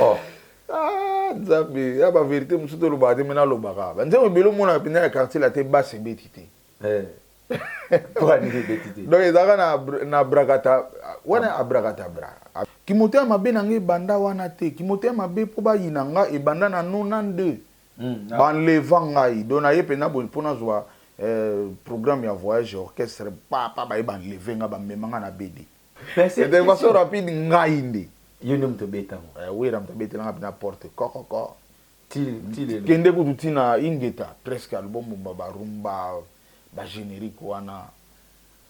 Oh. Ah, Nzambe, ya ba vérité musuto lo ba te mena lo baka. Ba nzambe belo mona pina ya quartier la te basse betité. Pour animer betité. Donc ezaka na brakata, wana abrakata bra. Kimote mabe na nge banda wana te. Kimote mabe po ba yinanga e banda na 92. Ban levanga i dona ye pena bon pona zwa programme ya voyage orchestre pa ba ban levenga ba memanga na BD. C'est de façon rapide ngainde. Yonum to beta. Oui, ram to beta na porte kokoko. Til kende kututina ingeta presque album ba rumba ba générique wana.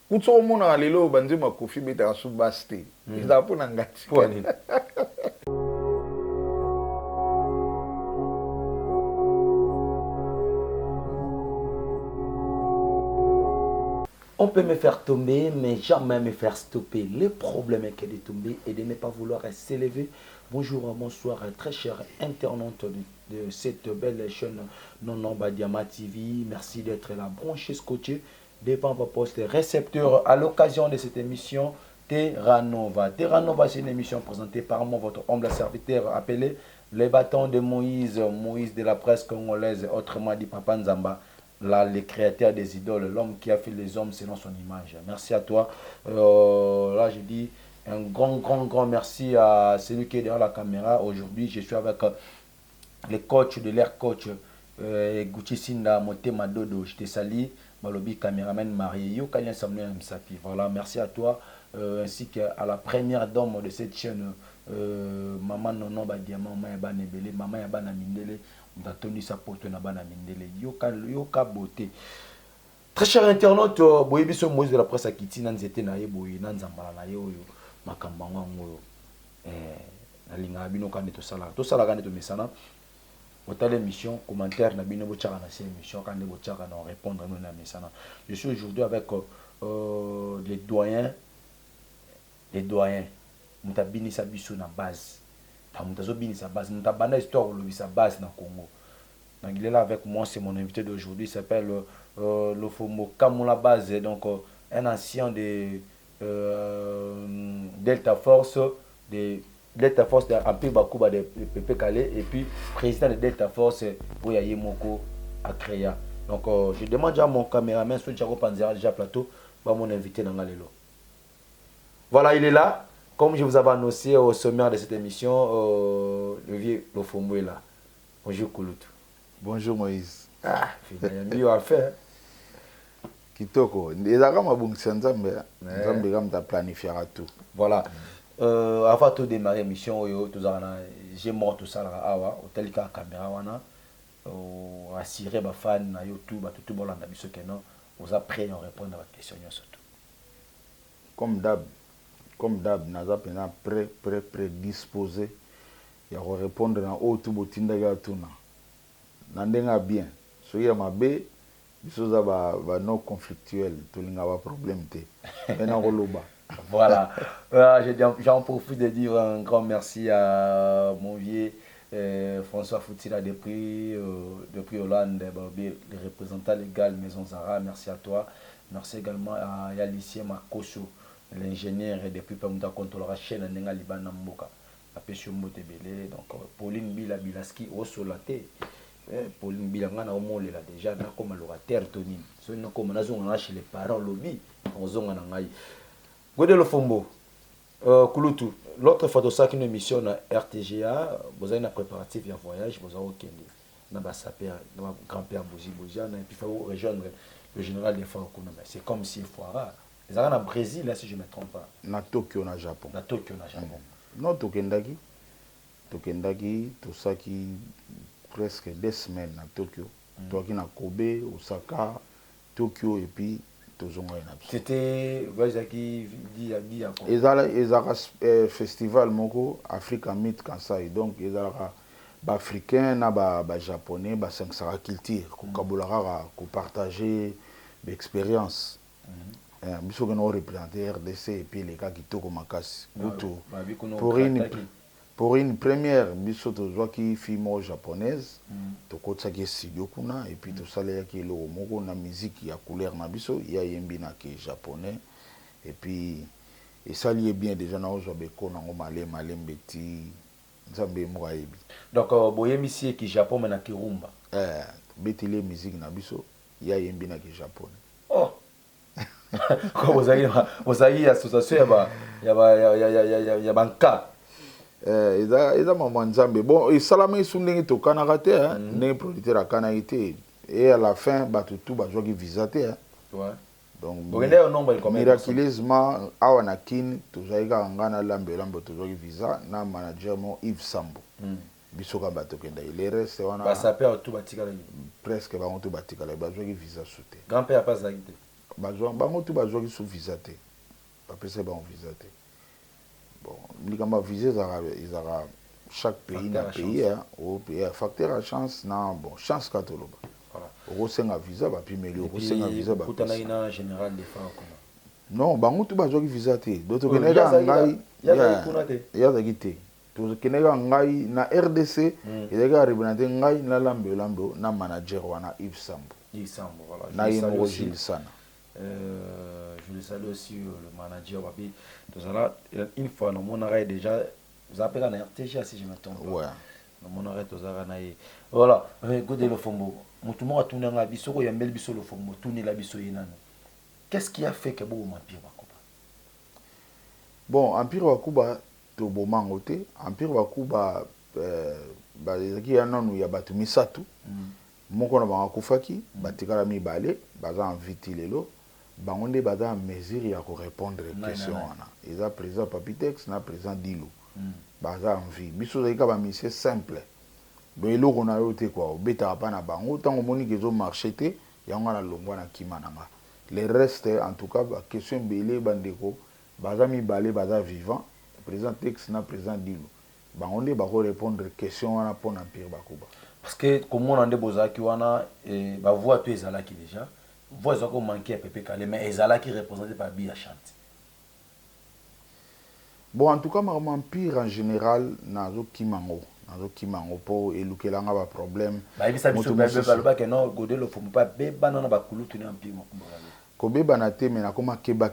Kutso mona lelo banzima kofi beta su baste. Eza pona ngati. On peut me faire tomber, mais jamais me faire stopper. Le problème est que de tomber et de ne pas vouloir s'élever. Bonjour, bonsoir, très chers internautes de cette belle chaîne Non Badiama TV. Merci d'être là, branché, scotché devant vos postes récepteurs à l'occasion de cette émission Terra Nova. Terra Nova, c'est une émission présentée par moi, votre humble serviteur appelé Les Bâtons de Moïse, Moïse de la presse congolaise, autrement dit Papa Nzamba. Là, le créateur des idoles, l'homme qui a fait les hommes selon son image. Merci à toi. Là, je dis un grand merci à celui qui est derrière la caméra. Aujourd'hui, je suis avec le coach de l'air coach, Gucci Sinda, Motema Dodo. Je te salue, Malobi, caméraman marié. Yo, Kanyan Samuel Msapi. Voilà, merci à toi. Ainsi qu'à la première dame de cette chaîne, Maman Nono Badiama, Maman Yaba Nebele, Maman Yaba Namindele. On a tenu sa porte na bana mindele yoka beauté. Très cher internaute, boye biso Moïse de la presse akiti na nzete na ye boye na nzambala na ye oyo makamba ngoyo na linga bino kande to sala kande to mesana otale émission commentaire na bino bochaka na cette émission kande bochaka na répondre na mesana. Je suis aujourd'hui avec les doyens mutabini sa biso na base. Sa base, nous histoire sa base dans le Congo. Donc, il est là avec moi, c'est mon invité d'aujourd'hui, il s'appelle Lofomo Kamula Base, donc un ancien de Delta Force, un peu Bakuba de Pepe Calais, et puis président de Delta Force, Boyaye Moko à Créa. Donc, je demande à mon caméraman, Soutiaro Panzera, déjà plateau, mon invité dans Galelo. Voilà, il est là. Comme je vous avais annoncé au sommaire de cette émission, le vieux Lofomo est là. Bonjour Kouloutou. Bonjour Moïse. Ah, il y a mieux à faire. Kitoko, ezaka mabungisa Nzambe, Nzambe comme ta planifiera tout. Voilà. Avant de démarrer l'émission, j'ai mort tout ça là, au tel cas caméra wana, assurer ma fan na YouTube, tout le monde a biso kenon, vous après à répondre à votre question surtout. Comme d'hab, naza pena prédisposé ya répondre na auto botinda ya tuna. Nandenga bien. Soya mabe, biso za ba non conflictuel, to linga ba problème te. Pena roloba. Voilà. J'en profite de dire un grand merci à mon vieux François Foutila depuis Hollande, le représentant légal Maison Zara. Merci à toi. Merci également à Yalicien Makoso, l'ingénieur depuis Pamuta contrôle la chaîne Nenga Libana Mboka. Apesio Motebele, donc Pauline Bila Bilaski au Solate. Pauline Bila ngana omole là déjà na comme locataire Tony. So na comme na zonga chez les parents lobby, on zonga na ngai. Godé le Fombo. Kouloutou, l'autre fois de ça qu'une émission na RTGA, vous avez un préparatif de voyage, vous avez aucun na ba saper, na grand-père Bouzia na puis faut rejoindre le général des Forces. C'est comme si foira. Ils sont au Brésil, là, si je ne me trompe pas. Na Tokyo, na Japon. Na Tokyo, na Japon. Non, Tokendaki, tout ça qui presque 2 semaines à Tokyo. Toi qui na Kobe, Osaka, Tokyo et puis Tozonga. C'était, Wazaki dit à quoi? Ils ont festival moko Africa Meet Kansai, donc ils ont africain na ba japonais ba 500 culture ko kabolara ko partager l'expérience. Biso que nous représentons RDC et puis les gars qui toquent Makasi. Pour une première, biso to qui film japonaise, to kotsa ki studio kuna et puis to sala ki lo moko na musique ya couleur na biso ya yembi na ki japonais et puis et ça lié bien déjà na ozo beko na malembeti nzambe mo ayebi. Donc boyembi si ki Japon mais na kirumba. Betile musique na biso ya yembi na ki Japon. Oh. Ko bozali association ya banka. Eza maman nzambe. Bon, et salama isundenge to kanaka te, ndenge producteur akana ite. Et à la fin bato tout bazwa ki visa te. Ouais. Donc miraculeusement awa kin tozaika ngana lambe tozwa ki visa na manager mo Yves Sambo. Biso ka bato kenda il reste wana ba sapeur tout batikala presque ba tout batikala bazwa ki visa soute. Grand-père pas zakite. Bazwa bango tout bazwa ki sous visa te. Ba pesa ba visa te. Bon, likamba visa ils aura chaque pays na pays au pays facteur à chance na bon chance katoloba. Voilà. Osenga visa ba pimeli osenga visa ba. Kutana ina général des femmes comme. Non, bango tout bazwa ki visa te. D'autres kenega ngai ya zakite. Tout kenega ngai na RDC ezaka représenter ngai na lambe na manager wana Yves Sambo. Yves Sambo voilà. Na yimo Gilles Sana. Je le salue aussi le manager papi. Tout ça une fois non mon arrêt déjà vous appelez en RTG si je me trompe pas. Ouais. Non mon arrêt tout ça na voilà, godé le fombo. Mutumo a tourné na biso ko yambel biso le fombo, tourner la biso yenano. Qu'est-ce qui a fait que bo Empire Bakuba? Bon, Empire Bakuba to bomango te, Empire Bakuba ba ezaki ya nanu ya batu misatu. Moko na bango kufaki, batikala mibale, baza en viti lelo. Bango nde baza en mesure ya ko répondre question wana. Eza président Papitex na président Dilo. Baza en vie. Biso zaika ba mission simple. Bon eloko na yo te kwa obeta pa na bango tango moni kezo marché te yango na longwa na kimananga. Le reste en tout cas ba question belé bandeko baza mibale baza vivant, président Tex na président Dilo. Bango nde ba ko répondre question wana pour Empire Bakuba. Parce que comme on a des beaux qui wana ba voix tout ezala qui déjà voix ça comme manquer à Pépé Calé mais ezala qui représenté par Bia Chante. Bon en tout cas ma Empire en général nazo kimango po elukelanga ba problème ba ibisa biso ba que non godé le faut pas beba na ba kulutu ni Empire Bakuba. Ko beba na te mais na koma keba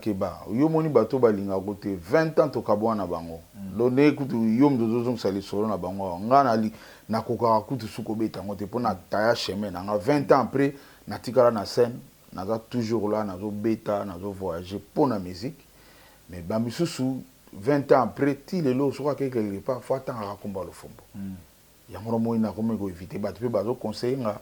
yo moni bato balinga kote 20 ans to kabwa na bango do ne kutu yo mdozo sali solo na bango ngana li na koka kutu suko beta ngote pona taya chemin na 20 ans après na tikala na scène naza toujours là nazo beta nazo voyager pour la musique mais bamisusu 20 ans après ti lelo soka quelque part faut attendre rakomba le fombo yango mo ina comme ko éviter bato pe bazo conseiller nga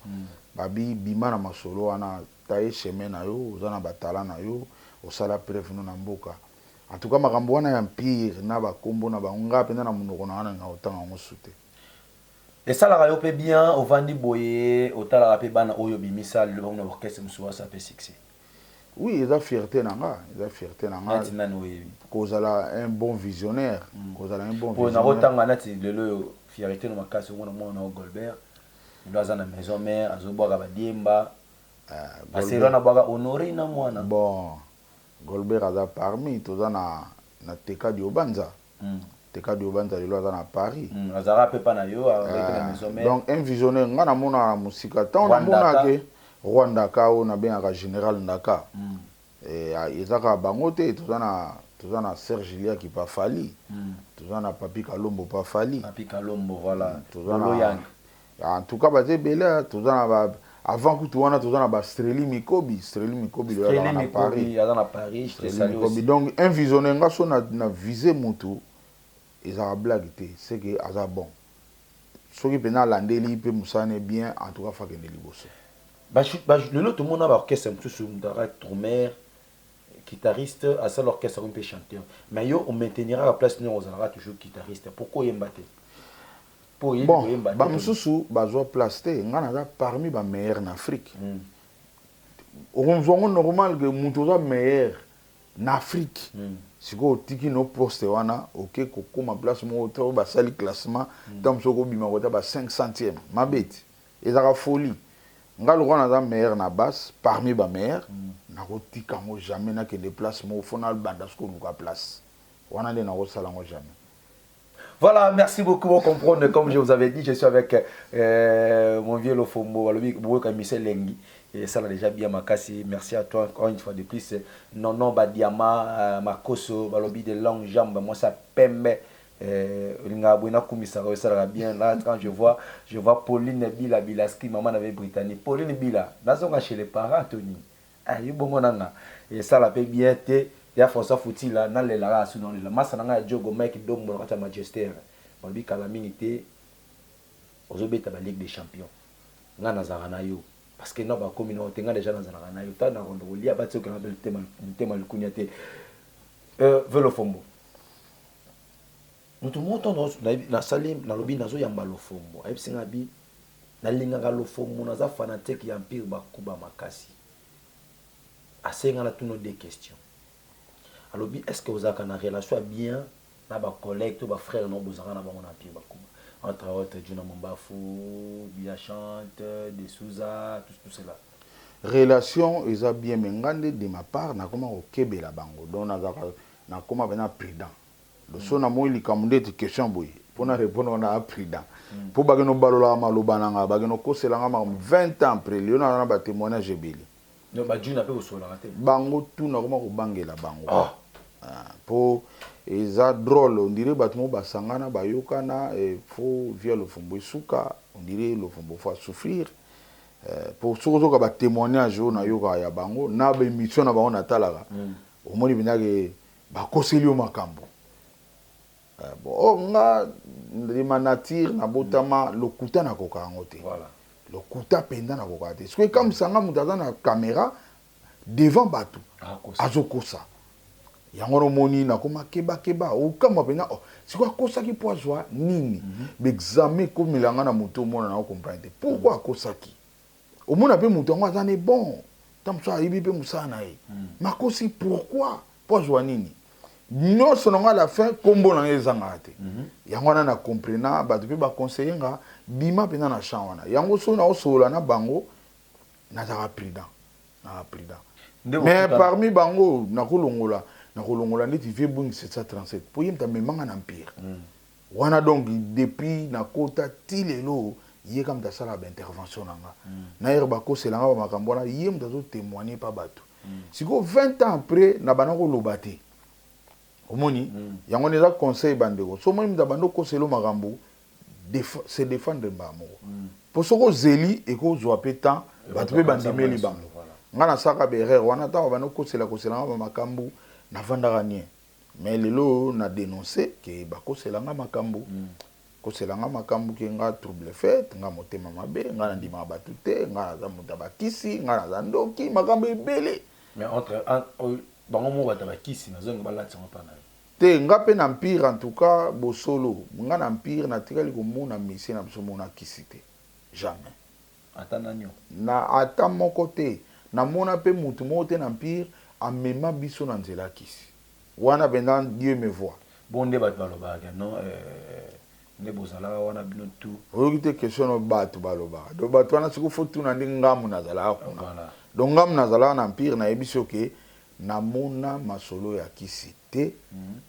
babi bima na masolo wana taye chemin na yo ozana batala na yo osala preuve no na mboka en tout cas makambo wana ya Empire na bakombo na bango pe na munoko na wana nga otanga ngo sute. Et ça la radio peut bien au vandi boye au tala rapé bana oyo bimisa le bon orchestre musuwa ça peut succès. Oui, ils ont fierté nanga, kozala un bon visionnaire, kozala un bon visionnaire. Pour na otanga nati le fierté no makasi on mona Golbert. Il doit na maison mère azoboka ba diemba. Barcelona boka honoré na mwana. Bon, Golbert aza parmi tozana na Teka Diobanza. Teka Diobanza lelo aza na Paris. Azara pe pa na yo avec la maison mère. Donc un visionnaire ngana mona na musika tant na mona ke Rwanda kao na benga général Ndaka. Et ezaka bango te tozana Serge Lia qui pas fali. Tozana Papi Kalombo pas fali. Papi Kalombo voilà. Tozana en tout cas bazé bela tozana avant que tu wana tozana ba Streli Mikobi là na Paris. À Paris, je te salue aussi. Donc un visionnaire ngaso na visé mutu ezaka blague te, c'est que aza bon. Soki pena landeli pe musane bien en tout cas fa kende liboso. Le lot tout le monde a orchestre tout sur drummer, guitariste, à ça l'orchestre un peu chanteur. Mais yo on maintiendra la place nous on aura toujours guitariste. Pourquoi yembate? Bon, bamsusu bazo place te ngana parmi ba meilleurs en Afrique. On voit normal que mutoza meilleur en Afrique. Siko tiki no poste wana OK ko ma place mo to ba sali classement tam soko bima ko ta ba 500e mabeti. Ezaka folie. Ngalo wana za meilleur na basse parmi ba meilleurs na ko tika mo jamais na ke déplacement au final banda sko luka place. Wana de na ko sala ngo jamais. Voilà, merci beaucoup pour comprendre. Comme je vous avais dit, je suis avec mon vieux Lofombo, Michel Lengi. Et ça l'a déjà bien makasi. Merci à toi encore une fois de plus. Non, Badiama, Makoso, Balobi de longues jambes. Moi, ça pembe. bien là quand je vois Pauline Bila Bilaski maman avait Britannique Pauline Bila nazonga chez les parents Tony ayi bongo nanga et ça la paix bien té ya François Fouti là na le la su non la massa nanga jogo Mike Dombo na kata Manchester on bi kala minité ozobeta ba Ligue des Champions nga nazara na yo parce que non ba communauté nga déjà nazara na yo ta na rondo lia ba tso kana bel tema lukunyate velo fombo nous tout le monde na salim na lobi nazo yamba lofombo ayebsinga bi na linganga lofombo naza fanatique ya empire bakuba makasi asenga na tuno des questions alobi est-ce que vous avez une relation bien na ba collègue to ba frère no bozanga na bango na empire bakuba entre autres Juna Mombafu Bia Chante de Souza tout cela relation eza bien mengande de ma part na koma okebela bango donc na koma bena prudent le son na moi likamde te question boy pour na répondre na prudent pour bageno balola maloba nanga bageno koselanga ma 20 ans après liona na ba témoignage ebeli no ba Juna pe osola te bango tout na koma ko bangela bango pour eza drôle on dirait batmo basangana bayokana et faut via le fombo suka on dirait le fombo faut souffrir pour sokozo ka ba témoignage na yoka ya bango na ba émission na bango na talaka au moni binake ba koseli o makambo bon nga de ma nature na botama lokuta na koka ngote voilà lokuta penda na koka te parce que comme sanga mutaza na caméra devant batou azokosa yango moni na koma keba o kama pena c'est quoi kosa ki poazwa nini l'examen comme milanga na moto mona na comprendre pourquoi kosa ki au mona pe moto ngo azane bon tam so ayibi pe musana e makosi pourquoi poazwa nini non sononga à la fin kombo na ezanga te yango na comprena ba depuis ba conseiller nga bima pena na champ wana yango so na osola na bango na za prudent mais parmi bango na kolongola ndeti vie bung 737 pour yemta memanga na empire wana donc depuis na kota tilelo yé comme ta sala ba intervention nanga na yerba ko selanga ba makambo na yemta zo témoigner pa bato siko 20 ans après na banako lobate omoni yango neza conseil bandeko so moi mdabando ko selo makambo se défendre mbamo pour soko zeli et ko zo pétant bato pe bandimeli bango ngana saka berere wana ta bano ko sela ba makambo na vandaka nie mais lelo na dénoncer que ba ko selanga makambo ko selanga makambo ke nga trouble fait nga motema mabe nga ndima batu te nga za mutabakisi nga za ndoki makambo ebele mais entre bango mo batabakisi na zongo balati ngo pana te nga pe na empire en tout cas bosolo nga na empire na tikali ko mona messie na biso mona kisite jamais atananyo na ata moko te na mona pe mutu mo te na empire amema biso na nzela kisi wana benda Dieu me voit bonde bat baloba non ne bozala wana bino tout oyoki te question no bato baloba do bato wana siko faut tout na ndi ngamu nazala kuna voilà donc ngamu nazala na empire na yebiso ke na mona masolo ya kisi te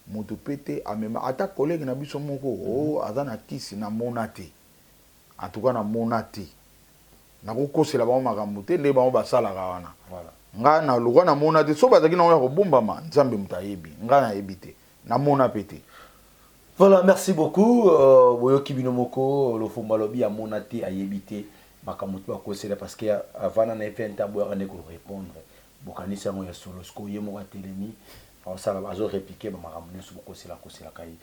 mutu pete amema ata collègue na biso moko aza na kisi na mona te en tout cas na mona te na kokosela bango makambo te nde bango basalaka wana voilà nga na lukwa na mona te so bazaki na ya kobumbama nzambe muta yebi nga na yebi te na mona pete. Voilà, merci beaucoup boyoki bino moko lo fomba lobi ya mona te ayebite makamutu akosela parce que avant na fait ntabwa ne ko répondre bokanisa ngo ya solo sko ye mo telemi ça va zo répliquer ba makamutu so kosela kai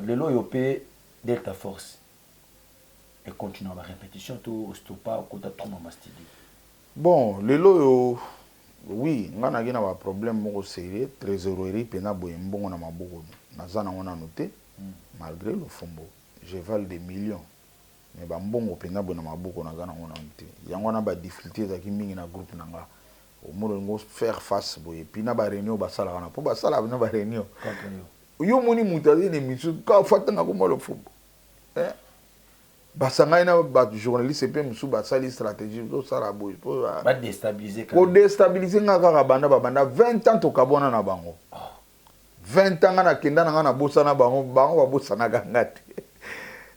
lelo yopé Delta Force et continue la répétition tout stopa ko ta trop mastidi. Bon, lelo yo oui, nga na gina ba problème moko sérieux trésorerie pena boyembongo na maboko naza na ngona noté malgré le fombo je vale des millions mais ba mbongo pena bona maboko naza na ngona noté yango na ba difficulté za ki mingi na groupe nanga au moins ngo faire face boye pina ba réunion ba sala kana po ba sala na ba réunion yo moni mutazi ne misu ka fata na ko mo le fombo basanga ina ba journaliste pe musu ba sali stratégie do sala boy po ba déstabiliser ko déstabiliser nga kaka banda 20 ans to kabona na bango 20 ans na kenda na bosa na bango ba bosa na gangate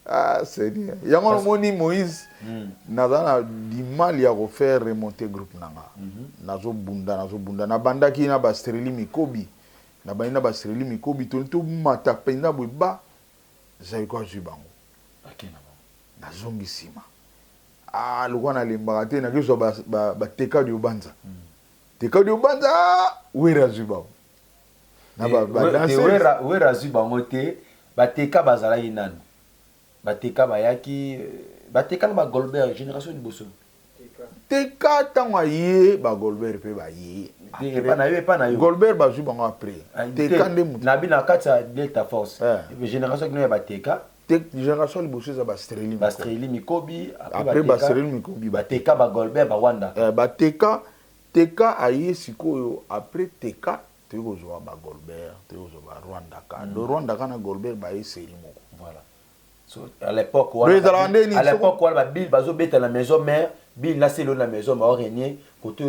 ah seigneur yango moni Moïse na di mal ya refaire remonter groupe nanga nazo bunda na banda ki na ba sterili mikobi na baina ba sireli mikobi to mata penda boy ba zai ko zu bango akena na zongi sima lukwa na limbaka te na kiso ba teka di ubanza teka di ubanza wera zu bango na ba danser wera zu bango te ba teka bazala inani ba teka bayaki ba teka na ba Goldberg génération de bosso teka tangwa ye ba Goldberg pe ba ye pas na yo Goldberg ba zu bango après teka nde mutu na bina kata Delta Force génération qui no ba teka génération liboso za ba Streli Mikobi après ba Streli Mikobi ba teka ba Goldberg ba Wanda ba teka aye sikoyo après teka teko zo ba Goldberg teko zo ba Rwanda ka do Rwanda kana Goldberg ba ye série moko voilà so à l'époque où ba Bill bazo beta la maison mère Bill là c'est la maison ba régner côté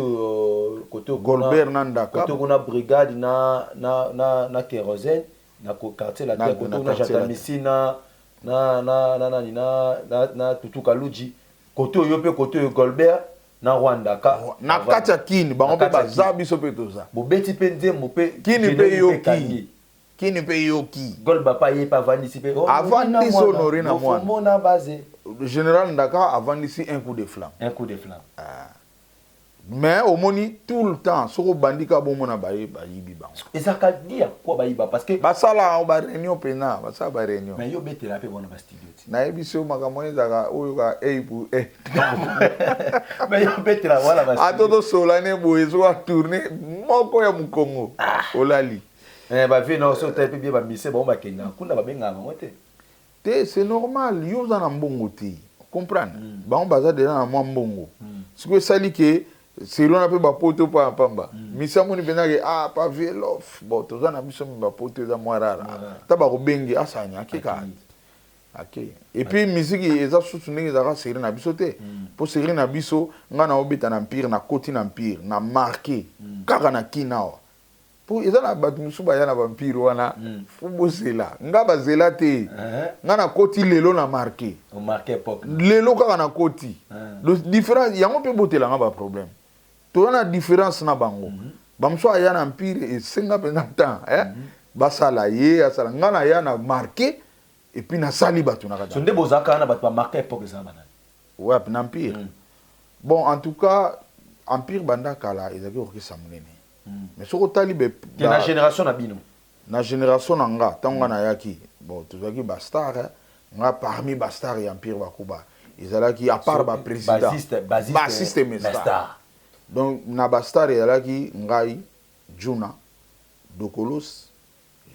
Goldberg nandaka côté kuna brigade na kérosène na quartier la terre côté na Jatamissina na tutuka luji côté yo pe côté Goldberg na Rwanda ka na kacha kini bango pe baza biso pe toza bo beti pe nzembo pe kini pe yoki kini pe yoki Gold papa ye pa vandisi pe avandi sonore na mwana mona base général ndaka avandisi un coup de flamme mais au moni tout le temps soko bandika bomona bayibi bango ezaka dia quoi bayiba parce que basala ba réunion pena basala ba réunion mais yo betela pe bona ba studio ti na ebiso makambo ezaka oyo ka pour mais yo betela wala ba atoto solane boye so tourner moko ya mukongo olali ba vie no so tape bien ba mise ba ba kenya kuna ba benga ngote te c'est normal yo za na mbongo te comprendre ba baza déjà na mwa mbongo siko sali ke c'est l'on appelle bapoto pa pamba misamoni benage pa velof bon toza na biso mi bapoto za mwarara ta ba ko bengi asanya akeka ok et puis musique eza susu ndenge za série na biso te pour série na biso nga na obeta na empire na koti na empire na marqué kaka na kinawa pour eza na batu musu ba ya na vampire wana fubosela nga bazela te nga na koti lelo na marqué on marqué époque lelo kaka na koti le différence yango pe botela nga ba problème to na différence na bango bamso aya na empire et senga pe na temps basala ye asala nga na ya na marqué et puis na sali batu na kata sonde bozaka na batu ba marqué époque za banana ouais na empire bon en tout cas empire banda kala ezaki okisa munene mais soko tali be na génération na bino na génération na nga tanga na yaki bon tozaki ba star nga parmi ba star ya empire bakuba ezalaki à part ba président bassiste mais star donc na ba star ezalaki ngai Juna Dokolos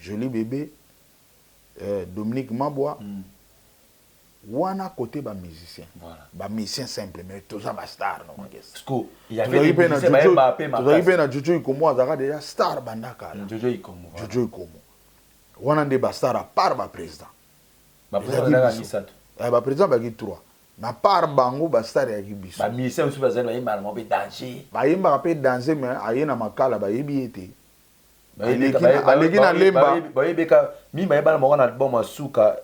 Joli Bébé Dominique Mabwa wana côté ba musicien ba musicien simple mais toza ba star no parce que il y avait des musiciens ba pe ma toza pe na Jojo Ikomo azaka déjà star bandaka Jojo Ikomo wana nde ba star à part ba président ba président ni sato ba président ba ki 3 na part bango ba star ya ki biso ba musicien musu bazana yemba na mobe danger ba yemba pe danger mais ayena makala ba yebi ete aleki na lemba bayebeka mimba yebana moko na album asuka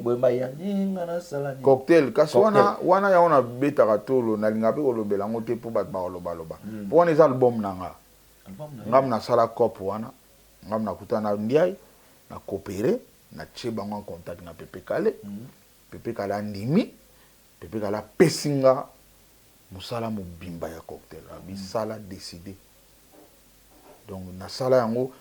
boyemba ya ninga na sala ni cocktail kasi wana ya ona betaka tolo nalinga pe kolobela yango te mpo bato bakolobaloba mpo wana eza album na nga ngam nasala cop wana ngam nakutana na ndiai na coopere na tie bango en contact na Pepe Kale Pepe Kale andimi Pepe Kale apesi nga mosala mobimba ya cocktail abisala décidé donc na sala yango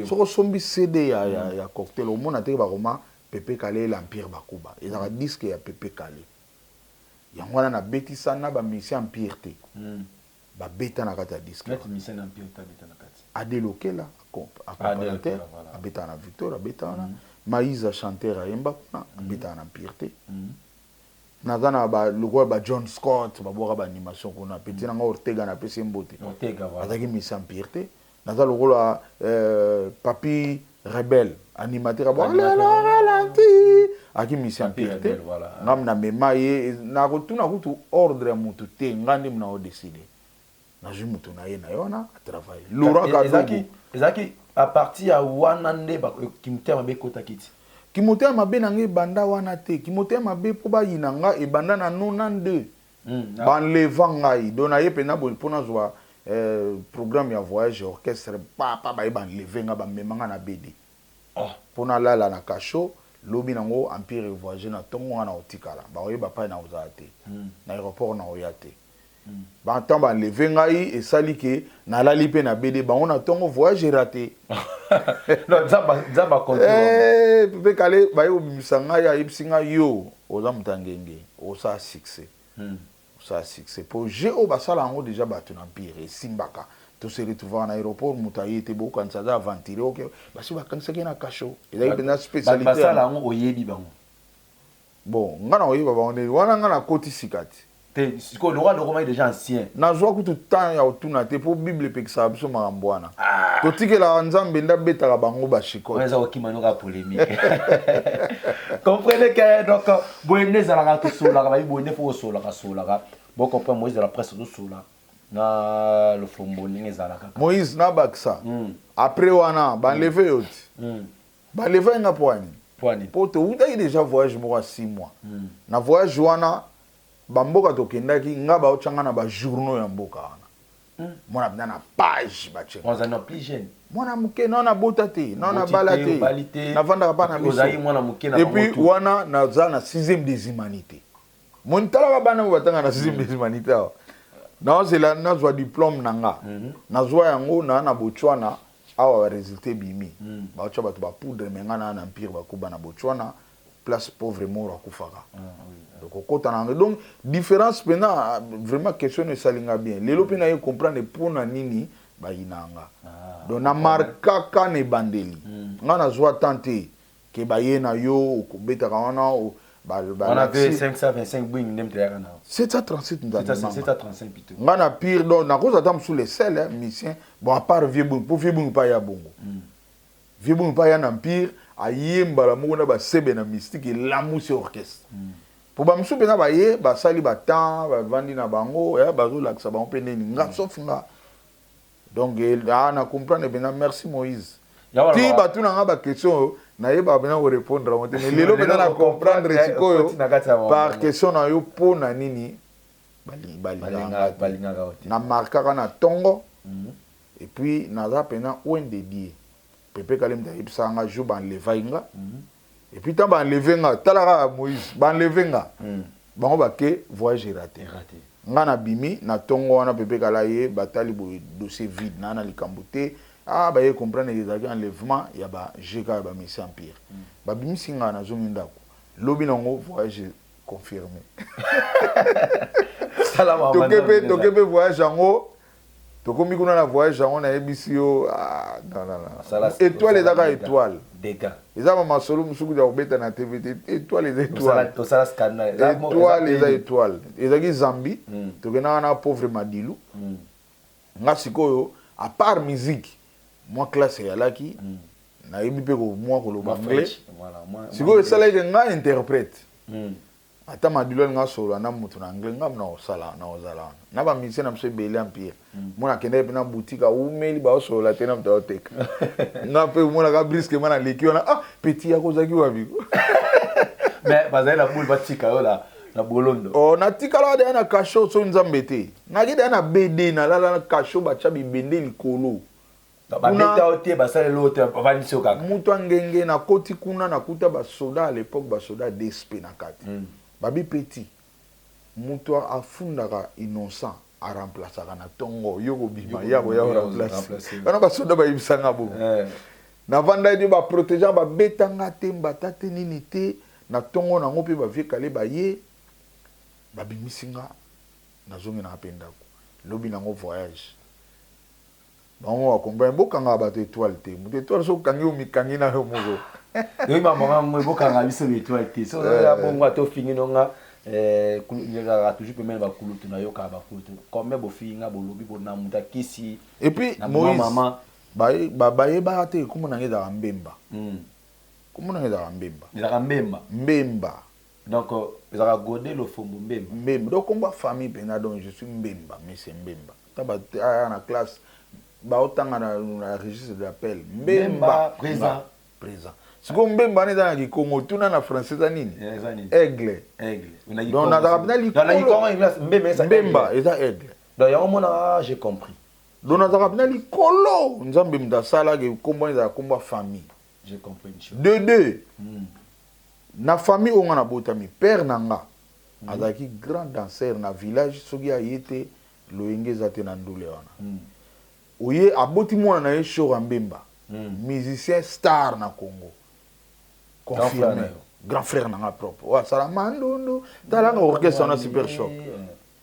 soko sombi CD ya cocktail au mona te bakoma Pepe Kale l'empire bakuba ezaka disque ya Pepe Kale yango wana na betisa na ba mission empire te ba beta na kati ya disque net mission empire ta beta na kati adelokela accompagnateur abeta na Victor abeta na Maïza chanteur ayemba na abeta na empire te naza na ba lokola ba John Scott baboka ba animation kuna petit nanga Ortega na pesi mbote azaki mission empire te naza lokola Papi Rebelle animateur abo ralenti aki mission empire te ngam na mema ye na kotuna kutu ordre ya mutu te ngandi mna o décider na ju mutu na ye na yona a travailler Laurent Kadogo ezaki à partir ya wana nde ba kimtema be kota kiti kimotema mabe na ngai banda wana te kimotema mabe po bayina nga ebanda na 92 banleva ngai do na ye pena bo mpona zwa programme ya voyage orchestre papa baye banleve nga bamemanga na bd mpo nalala na kasho lobi nango empire voyage na ntongo nga na otikala baoyeba pai na ozala te na aéroport na oya te bantan banleve ngai esali ke nalali mpe na bd bango na ntongo voyage raté mpe kale baye obimisa ngai ayebisi ngai yo oza moto ya ngenge osala succès ça succès pour géo basala yango déjà bato na empire esimbaka to se retrouver na aéroport moto aye te bokanisa aza aventure oke basi bakanisaki na kasho ezali mpenza spécialité basala yango oyebi bango bon nga na oyeba bango ndeni wana nga na koti sika te sikoyo lokwa lokoma déjà ancien nazwa kutu temps ya otuna te mpo bible epekisaka biso makambo wana totikelaka nzambe nde abetaka bango bashikote eza kokimanoka polémique comprenez que donc boye nde ezalaka tosolaka bayi boye nde fo kosolaka solaka bocompre moïse de la presse tosola na lofombo ndenge ezalaka moïse nabakisa après wana banleve yo ti banleve yenga po wani mpo toutaki déjà voyage moko ya 6 mois na voyage wana bamboka tokendaki nga baotyanga na bajournaux ya mboka wana mwana bina na page bacenga mwana moke nao nabota te nao nabala te navandaka mpa na biso epuis wana naza na 6e des humanités moni talaka bana mo batanga na 6e des humanités awa naozela nazwa diplôme na nga nazwa yango na botswana awa baresultat bimi baotya bato bapoudre me nga na empire bakuba na botswana place pauvre mort akufaka donc différence pena vraiment question esalinga bien lelo mpe naye comprendre mpona nini bayinanga donc na markaka na ebandeli nga nazwa tante ke baye na yo okobetaka wana on avait 525 bwing ndem teyaka na 737 nga na pire donc nakoza ata mosu les sel misien bon à part vieux bwing po vieux bwing pa ya bongo vieux bwing pa ya na empire ayembala moko na basebe na mystique elamusi orchestre po bamosusu mpenza baye basali batemps bavandi na bango bazolakisa bango mpe ndeni nga sauf nga donc na comprendre mpenza merci moïse ti batuna nga baquestion oyo nayeba mpenza korépondre yango te mais lelo mpenza na comprendre sikoyo par question na yo mpo na nini balingaka na markaka na ntongo et puis naza mpenza oindedie pepe kale mta yebisaka nga jo banlevai nga et puis tant banleve nga talaka moïse banleve nga bango bake voyage raté nga na bimi na ntongo wana pepe kala ye batali boye dossier vide na likambo te baye comprendre ezalaki enlèvement ya bagk ya bamessi empire babimisi nga nazongi ndako lobi nango voyage confirmé toke mpe voyage yango tokomi kuna na voyage yango nayebisi yo étoile ezaka étoile eza bamasolo mosuku ya kobeta na tv te étoile eza étoile eza étoile ezalaki zambi tokendaka na pauvre madilu nga sikoyo à part musique mwa classe eyalaki nayebi mpe mwa koloba anglais sikoyo esalaki nga interprète ata madilu alinga solo na moto na anglais nga na ozala wana na bamisie na biso ebele empire mona akendaki mpe na boutique aumeli baosolola te na moto aoteka nga mpe omonaka briske ma na leki wana petit akozaki wapi mais bazali na boule batika yo na bolondo natikala wadaya na kasho so nzambe te naki daya na bd nalala na kasho batya bibende likolo moto angenge nakoti kuna nakuta basoda à l'époque basoda dsp na kati babi petit moto afundaka innocent aremplasaka na ntongo yo kobima yako ya remplace wana basoda bayebisanga bo navandaki te baprotégeant babetanga te mbata te nini te na ntongo nango mpe bavie kale baye babimisinga nazongenaka mpe ndako lobi nango voyage bango bakomprendre bokanga bato étoile te moto étoile so okangi yo mikangi na yo moko yoyi bambonga bokanga biso étoile te so bongo atofingi nonga kaka toujours pemene bakulutu nayokaka bakulutu comme bofinga bolobi bona moto akisi et puis moïse bayebaka te kombo nange ezalaka mbemba kombo nange ezalaka mbemba donc ezalaka gode lofombo mbemba donc kombo famille mpenza donc je suis mbemba mais c'est mbemba ta na classe baotanga na registre d'appel mbemba présent siko mbemba eza na kikongo tuna na français eza nini aigle donc nazaka mpena likolo mbemba eza aigle donc yango mona j'ai compris donc nazaka pena likolo nzambe mdasala ke kombo za kombo famille. J'ai compris une chose. De deux. Na famille on a botami père nanga azaki grand danseur na village soki ayete loyenge zate na ndule wana. Oye aboti mwana na ye show Mbemba. Musicien star na Congo. Confirmé. Grand frère nanga propre. Wa sala mandondo talanga orchestre na super shock.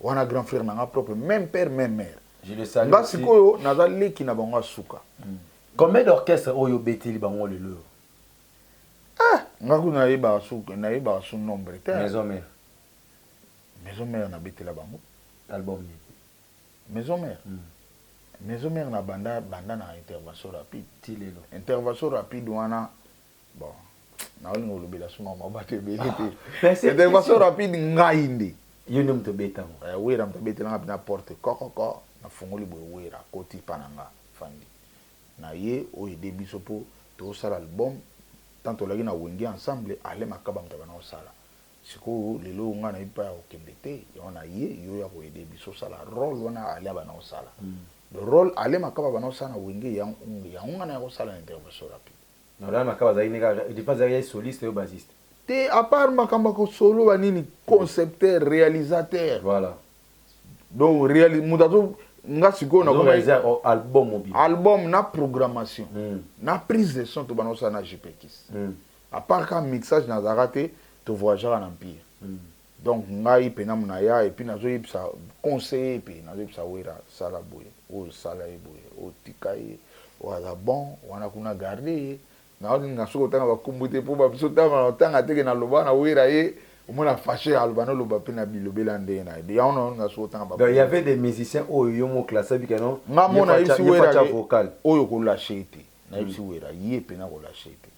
Wana grand frère nanga propre, même père même mère. Je le salue. Nga sikoyo naza leki na bango suka. Combien d'orchestres oyo beteli bango lelo? Nga kuna yeba su nombre te. Maison mère. Maison mère na betela bango. Album ni. Maison mère. Maison mère na banda na intervention rapide. Tilelo. Intervention rapide wana bon. Na oli ngolobela suma mabate belete. Intervention rapide ngainde. Yoni mto beta mo. Wera mto betela na porte kokoko na fungoli boy wera koti pananga fandi. Na ye o ede biso po to sala album tant on l'a wenge ensemble ale makaba mta bana osala. Siko lelo nga na ipa okende te yona ye yo ya ko ede biso sala rôle wana ale bana osala. Le rôle ale makaba bana osala wenge ya nga na ko sala intervention rapide. Na la makaba za inega il pas za soliste ou bassiste. Te à part makamba ko solo banini concepteur réalisateur. Voilà. Donc mutato nga siko na ko album mobile. Album na programmation. Na prise de son to bana osala na JPX. À part quand mixage na zarate to voyageur en empire. Donc ngai pena munaya et puis nazo yipsa conseiller pe nazo yipsa wera sala boye o sala boye o tikai o ala bon wana kuna garder na on nga soko tanga ba kumbute po ba biso tanga teke na loba na wera ye au moins fâché albano loba pe na bilobela ndena de ya on nga soko tanga ba. Donc il y avait des musiciens oyo mo classé bi kanon nga mona yipsi wera vocal oyo ko lâcher te na yipsi wera ye pe na ko lâcher te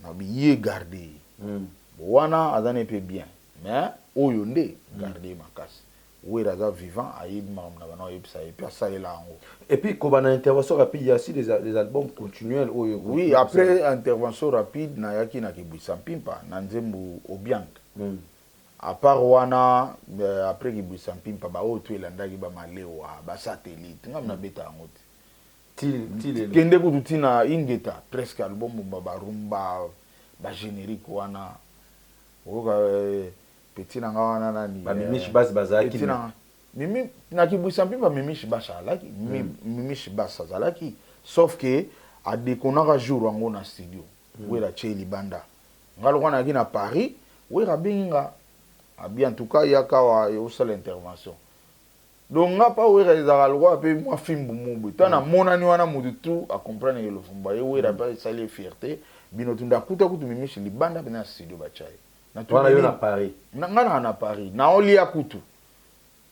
na bi ye garder wana azane pe bien mais oyo nde garder makasi wera za vivant ayibi mamna bana yipsa et puis asalela ngo. Et puis quand on a intervention rapide il y a aussi des albums continuels oyo. Oui, après intervention rapide na yaki na Kibwisa Mpimpa na Nzembo Obiang. À part wana après Kibwisa Mpimpa ba oyo elandaki ba malewa ba satellite ngam na beta ngote. Til kende kututina ingeta presque album ba rumba ba générique wana oka petit na wana nani ba mimish bas bazaki mimi na Kibwisa Mpimpa mimish bas alaki mimish bas azalaki sauf que a dekonaka jour wango na studio wera cheli banda ngalo kana ki na Paris wera binga abi en tout cas yaka wa osala intervention donc nga pa wera ezaka lwa pe moi fimbu mubu tana monani wana mutu tu a comprendre que le fumba ye wera pa sali fierté bino tunda kuta kutu mimishi libanda bena studio bachai na wana yo na Paris na ngana na Paris na oli akutu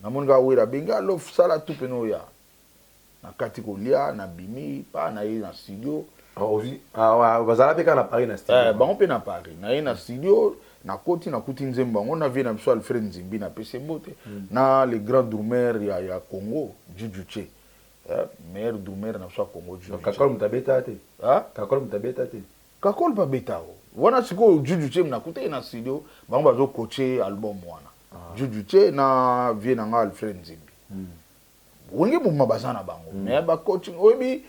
na monga wera binga lo sala tu peno ya na kati kolia na bimi pa na ye na studio bazala pe ka na Paris na studio bango pe na Paris na ye na studio na koti nzemba ngo na vie na biso Alfred Nzimbi na pese bote na le grand drummer ya Congo Jujuche meilleur drummer na biso Congo Jujuche kakol mutabeta te kakol mutabeta te kakol pa betao wana siko Jujuche na kuta na studio bango bazo coacher album wana Jujuche na vie na nga Alfred Nzimbi wenge muma bazana bango mais ba coaching oyebi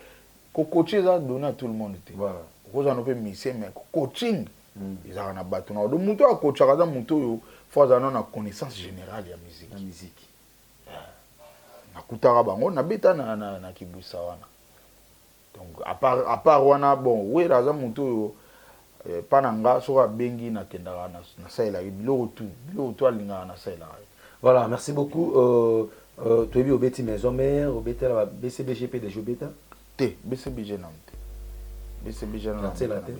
ko coacher za donner à tout le monde te voilà ko za no pe mission mais coaching ils na bato na do muto akocha kaza muto yo faut za na connaissance générale ya musique na kutaka bango na beta na Kibwisa wana donc à part wana bon wera za muto yo pananga soka bengi na kendaka na saila biloko tu alinga na saila. Voilà, merci beaucoup. Tu as vu au Betty Maison Mère, au Betty la BCBGP de Jobeta? T, BCBG non. BCBG non. Quartier Latin.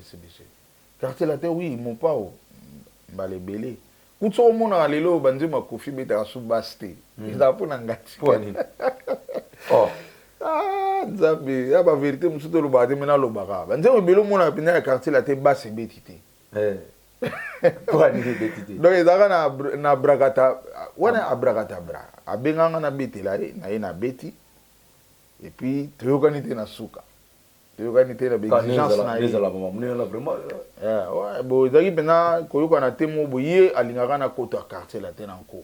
Quartier Latin, oui, mon pas au Balébélé. Kuto au monde à l'élo, banzi ma kofi beta sous baste. Ils a pour n'angati. Oh. Ah, zabi, ya ba vérité, musuto lo bate mena lo baka. Banzi mo belo mona pina quartier Latin basse betité. Pour animer betité. Donc ils a na bragata, wana abragata bra. Abenganga na beti la na ye na beti. Et puis toyokanite na suka. Toyokanite na exigence na les ala maman muna vraiment. Ouais, bo zaki pena koyoka na temo bo ye alingaka na kota quartier la tena nko.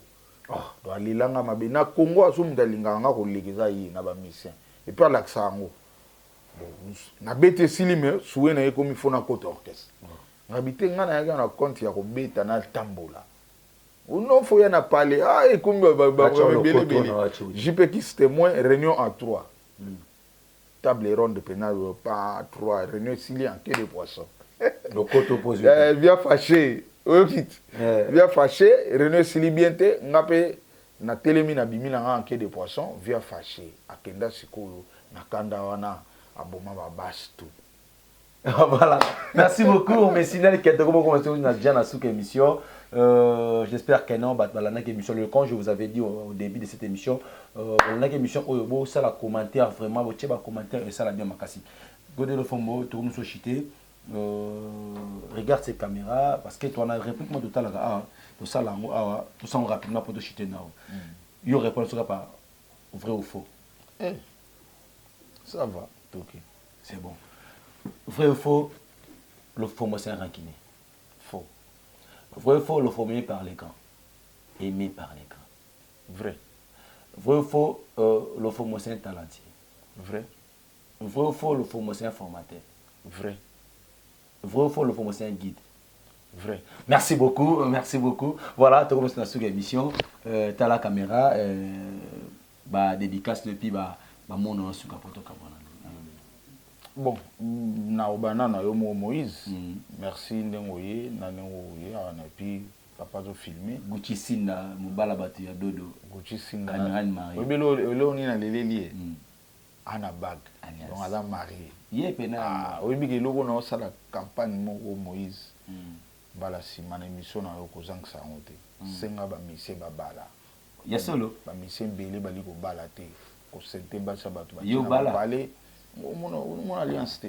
Do alilanga mabe na Congo asumta linganga ko legeza yi na ba mission. et puis alakisa yango nabete esili me suwe na ye komi fo nakota orchestre ngabi te nga nayaki na compte ya kobeta natambola non faut y en a parlé et comme JP qui c'était moins réunion en 3 table ronde pénal pas 3 réunion s'il y a en quai de poisson le côté opposé bien fâché bien fâché réunion s'il bien te ngapé na telemi na bimi na en quai de poisson bien fâché akenda sikolo na kanda wana aboma ba basse tout. Voilà, merci beaucoup. On me signale qu'il y a déjà dans émission. J'espère que non, émission. Le quand je vous avais dit au début de cette émission, émission, ça la commentaire vraiment, vous commentaire et ça la bien makasi. Godé le fombo, tout le monde chité. Regarde ces caméras parce que tu en as répliquement tout à l'heure. Tout ça là, tout ça rapidement pour te chiter now. Il répond sera pas vrai ou faux. Ça va, ok. C'est bon. Vrai ou faux, le faux c'est un rankiné. Faux. Vrai ou faux, le faux par les grands. Aimé par les grands. Vrai. Vrai ou faux, le faux c'est un talentier. Vrai. Vrai ou faux, le faux c'est un formateur. Vrai. Vrai ou faux, le faux c'est un guide. Vrai. Merci beaucoup, merci beaucoup. Voilà, tu commences dans émission. Tu as la caméra, dédicace depuis mon nom sur Capoto Cabana. Bon, na obana na yo Moïse. Merci ndengoye na ndengoye et puis papa zo filmer. Gucci Sinda mobala batu ya dodo. Gucci Sinda. Cameran marié. Obelo ni na leleli. Ana bag. Donc ala marié. Yé pena. Ah, oyebi ke loko na osala campagne moko Moïse. Bala sima na émission na yo kozangisa yango te. Senga ba mise babala. Ya solo. Ba mise mbele bali ko bala te. Ko sente basa batu ba. Yo bala. Mon alliance te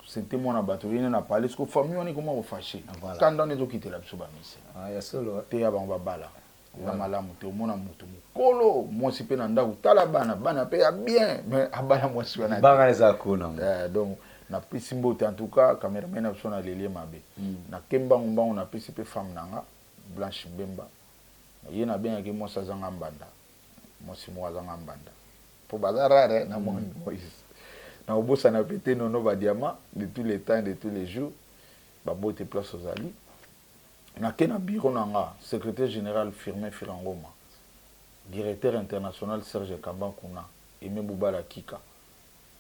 c'était mon abattu il n'a pas les que famille on est comment on fâché quand on est quitté la psuba mise ah ya solo te ya ba bala na malamu te mona mutu mukolo moi si pe na ndaku tala bana pe ya bien mais abala moi si wana banga eza kona donc na pisi mbote en tout cas cameraman na sona lelie mabe na kemba ngomba na pisi pe femme nanga Blanche Bemba ye na bien ke moi sa zanga mbanda moi si moi zanga mbanda po bazarare na moi na obosa na pété nono ba diamant de tous les temps de tous les jours ba bote place aux ali na kena bureau nanga secrétaire général Firmin Firangoma directeur international Serge Kambankuna Aimé Boubala Kika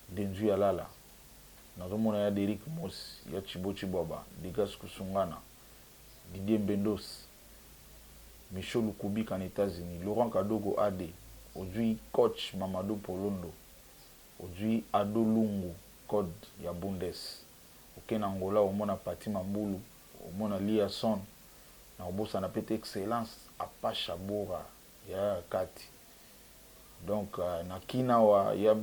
Denju Alala na romona ya Derek Mos ya Chibochi Boba Digas Kusungana Didier Bendos Michel Lukubika en États-Unis Laurent Kadogo AD aujourd'hui coach Mamadou Polondo aujourd'hui Ado Lungu code ya Bundes okena Angola omona Pati Mambulu omona Liason na obosa na pete excellence Apache Bora ya kati donc na kina wa ya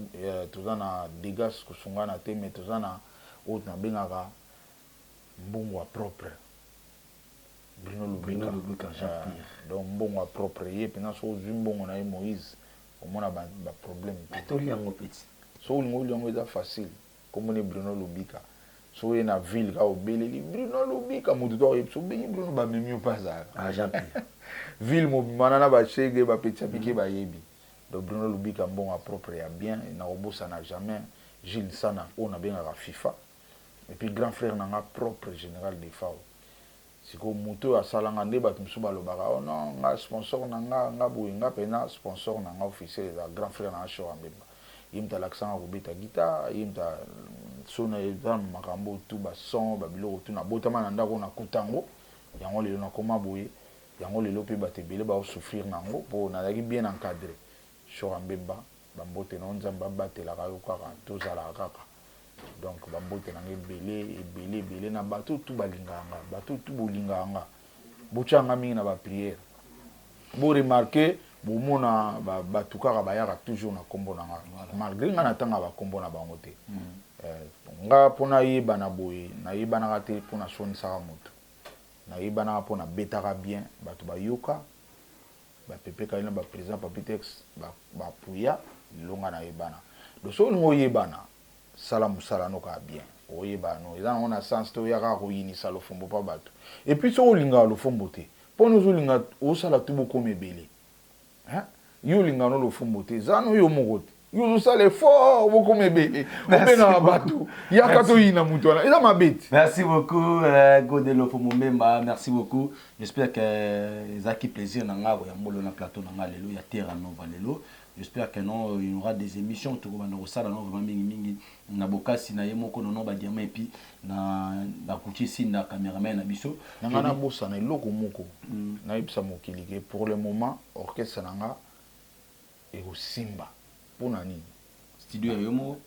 tozana Digas Kusungana te mais tozana autre na bengaka mbongo propre Bruno Lubika donc mbongo propre ye pena so mbongo na Moïse omona ba problème to liango petit so liango eza facile comme on Bruno Lubika so na ville ka obeleli Bruno Lubika mutu to so bengi Bruno ba memi pas ça ah Jean-Pierre ville mo manana ba chege ba petit piqué ba yebi donc Bruno Lubika mbongo propre ya bien na obosa na jamais Gilles Sana on a bien à FIFA et puis grand frère nanga propre général des FAO siko mutu asalanga nde bato msusu balobaka oh non nga sponsor nanga nga boye nga pena sponsor nanga officiel za grand frère na show ambemba yimta laksanga kobeta guitare yimta sona eza makambo tu ba son ba biloko tu na botama na ndako na kutango yango lelo na koma boye yango lelo pe batebele ba souffrir nango po na laki bien encadré show ambemba bambote na nzamba batela kayo kaka tozala kaka donc bambote na ebele na bato tu balinganga bato tu bolinganga bochanga mingi na ba prière bo remarquer bomona bato kaka bayaka toujours na kombo na nga malgré nga natanga ba kombo na bango te nga pona yeba na boye na yeba na te pona sonisaka moto na yeba na pona betaka bien bato bayoka ba pepeka ina ba président papitex ba puya longa na yebana do so ngo yebana sala musala no ka bien oyeba no eza na sens to yaka ko yinisa lo fombo pa bato et puis so olinga lo fombo te po no olinga o sala tu boko mebele hein yo linga no lo fombo te za no yo moko Yo ça les fort beaucoup mebele. Obena batou. Ya kato ina mutu wana. Eza mabeti. Merci beaucoup Godelo Fomomemba, merci beaucoup. J'espère que les acquis plaisir nanga ya mbolo na plateau nanga lelo ya Terra Nova lelo. J'espère que non il y aura des émissions tout comme na sala non vraiment mingi na bokasi na yemoko non ba diamant et puis na kuti sinda cameraman na biso. Nanga na bossa na eloko moko. Na ibsa mokili ke pour le moment orchestre nanga et au Simba. Pour nani studio yomo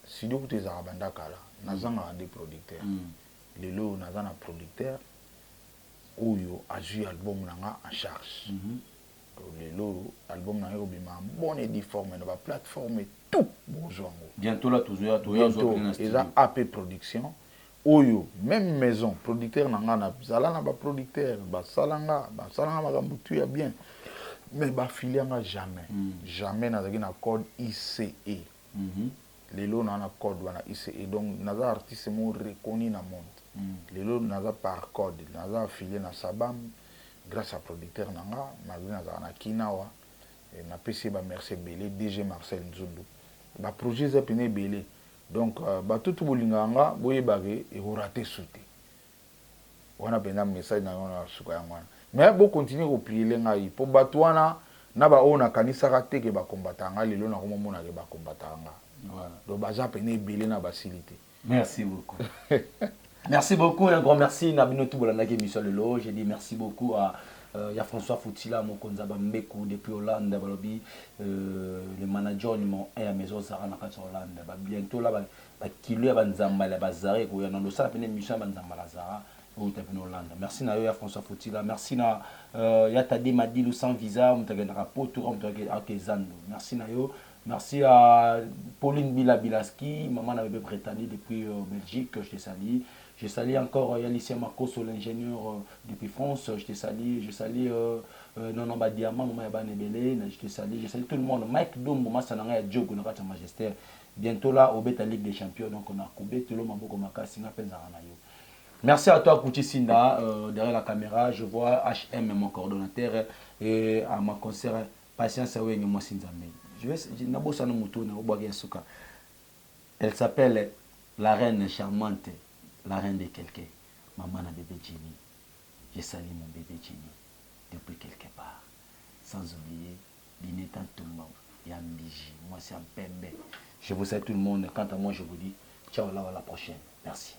studio kuti za banda kala nazanga des producteurs lelo nazana producteur oyo a joué album nanga en charge lelo album nanga obima bonne et forme na ba plateforme tout bonjour bientôt là toujours eza AP production oyo même maison producteur nanga na zala na ba producteur ba salanga makambo tu ya bien. Mais ba filianga jamais. Jamais nazaki na code ICE. Lelo na code wana ICE. Donc naza artiste mo reconnu na monde. Lelo naza par code. Naza affilié na Sabam grâce à producteur nanga, naza na Kinawa et na PC ba merci belé DG Marcel Nzulu. Ba projet za pene belé. Donc ba tout bolinganga boye bagé et raté souté. Wana pena message na yona suka yangwana. Mais bon continuer au plier les ngai pour batouana na ba ona kanisa raté que ba combatanga lelo na ko mona ke ba combatanga voilà donc baza peine belé na facilité. Merci beaucoup. Merci beaucoup, un grand merci na bino tout bolanda ke émission lelo. J'ai dit merci beaucoup à ya François Foutila Mokonza Bambeku depuis Hollande balobi le manager numéro 1 à maison Zara na kati Hollande ba bientôt là ba kilo ya banzamba la bazare ko ya ndo sala pene émission banzamba la Zara. Merci à François Foutila, merci à Yatade Madilou sans visa, merci à Pauline Bilaski, maman avait Bretagne depuis Belgique, je te salue. Je salue encore Yalicia Marcos, l'ingénieur depuis France, je te salue. Je salue Nono Badiama, maman Yabanebele, je te salue. Je salue tout le monde. Mike Dombo, Massananga, Djogo, Nakata Majesté. Bientôt là, au Beta Ligue des Champions, donc on a coupé tout le monde, Makasina, Penzaranayo. Merci à toi, Kouti Sinda, derrière la caméra. Je vois HM, mon coordonnateur, et à ma concert, Patience Aoué, moi Sinzamé. Elle s'appelle la reine charmante, la reine de quelqu'un. Maman a bébé Jenny. J'ai sali mon bébé Jenny depuis quelque part. Sans oublier, Bineta Toumba et Ambiji. Moi, c'est un pembe. Je vous salue tout le monde. Quant à moi, je vous dis ciao, là, à la prochaine. Merci.